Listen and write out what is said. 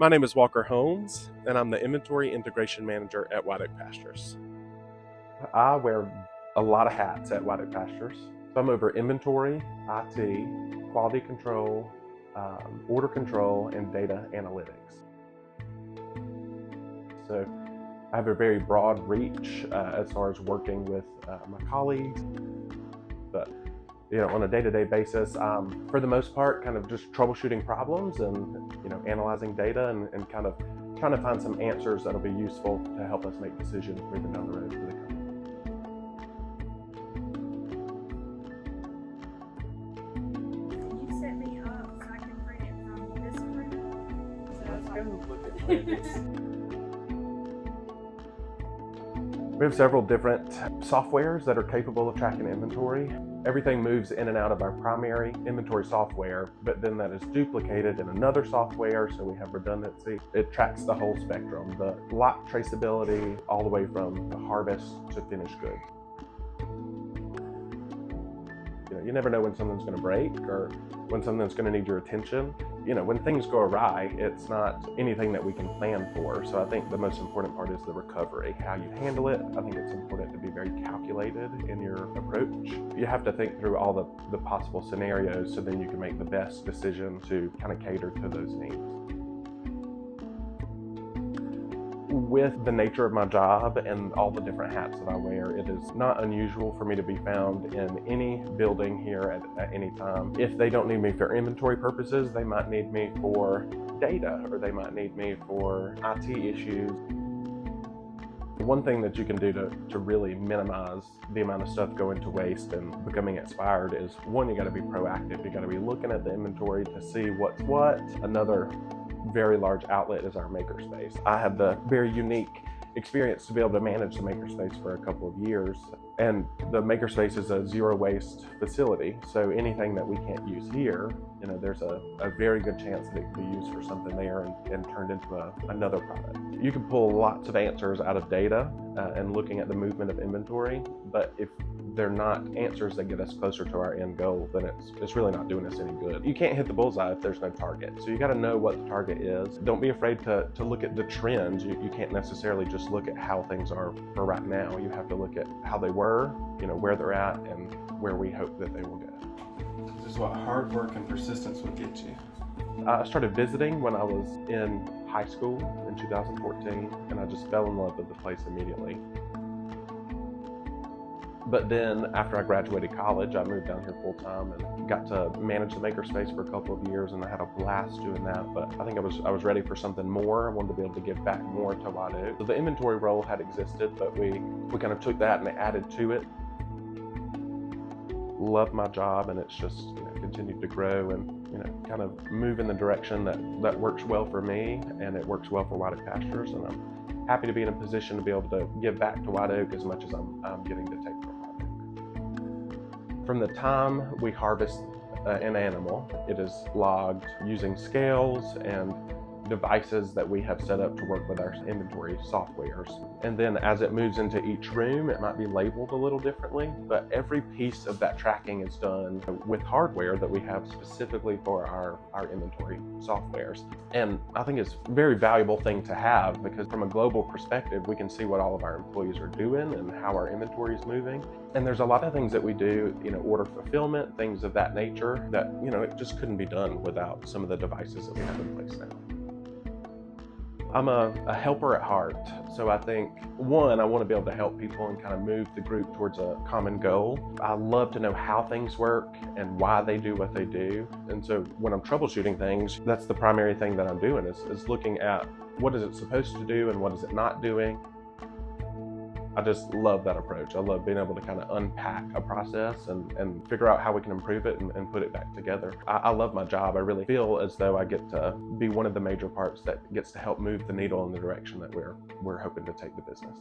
My name is Walker Holmes, and I'm the Inventory Integration Manager at White Oak Pastures. I wear a lot of hats at White Oak Pastures. So I'm over inventory, IT, quality control, order control, and data analytics. So I have a very broad reach as far as working with my colleagues, but on a day-to-day basis, for the most part, kind of just troubleshooting problems and analyzing data and kind of trying to find some answers that'll be useful to help us make decisions moving down the road for the company. Can you set me up so I can print it from this room? So Let's it's go like- look at this. We have several different softwares that are capable of tracking inventory. Everything moves in and out of our primary inventory software, but then that is duplicated in another software, so we have redundancy. It tracks the whole spectrum, the lot traceability, all the way from the harvest to finished goods. You never know when something's going to break or when something's going to need your attention. When things go awry, it's not anything that we can plan for. So I think the most important part is the recovery, how you handle it. I think it's important to be very calculated in your approach. You have to think through all the possible scenarios so then you can make the best decision to kind of cater to those needs. With the nature of my job and all the different hats that I wear, it is not unusual for me to be found in any building here at any time. If they don't need me for inventory purposes, they might need me for data, or they might need me for IT issues. One thing that you can do to really minimize the amount of stuff going to waste and becoming expired is, one, you got to be proactive. You got to be looking at the inventory to see what's what. Another very large outlet is our makerspace. I had the very unique experience to be able to manage the makerspace for a couple of years, and the makerspace is a zero waste facility, so anything that we can't use here, there's a very good chance that it could be used for something there and turned into another product. You can pull lots of answers out of data and looking at the movement of inventory, but if they're not answers that get us closer to our end goal, then it's really not doing us any good. You can't hit the bullseye if there's no target. So you got to know what the target is. Don't be afraid to look at the trends. You can't necessarily just look at how things are for right now. You have to look at how they were, where they're at, and where we hope that they will go. This is what hard work and persistence will get you. I started visiting when I was in high school in 2014, and I just fell in love with the place immediately. But then after I graduated college, I moved down here full time and got to manage the makerspace for a couple of years, and I had a blast doing that. But I think I was ready for something more. I wanted to be able to give back more to White Oak. So the inventory role had existed, but we kind of took that and added to it. Love my job, and it's just continued to grow and kind of move in the direction that works well for me, and it works well for White Oak Pastures. And I'm happy to be in a position to be able to give back to White Oak as much as I'm getting to take from White Oak. From the time we harvest an animal, it is logged using scales and devices that we have set up to work with our inventory softwares. And then as it moves into each room, it might be labeled a little differently, but every piece of that tracking is done with hardware that we have specifically for our inventory softwares. And I think it's a very valuable thing to have, because from a global perspective, we can see what all of our employees are doing and how our inventory is moving. And there's a lot of things that we do, order fulfillment, things of that nature, that it just couldn't be done without some of the devices that we have in place now. I'm a helper at heart, so I think, one, I want to be able to help people and kind of move the group towards a common goal. I love to know how things work and why they do what they do, and so when I'm troubleshooting things, that's the primary thing that I'm doing is looking at what is it supposed to do and what is it not doing. I just love that approach. I love being able to kind of unpack a process and figure out how we can improve it and put it back together. I love my job. I really feel as though I get to be one of the major parts that gets to help move the needle in the direction that we're hoping to take the business.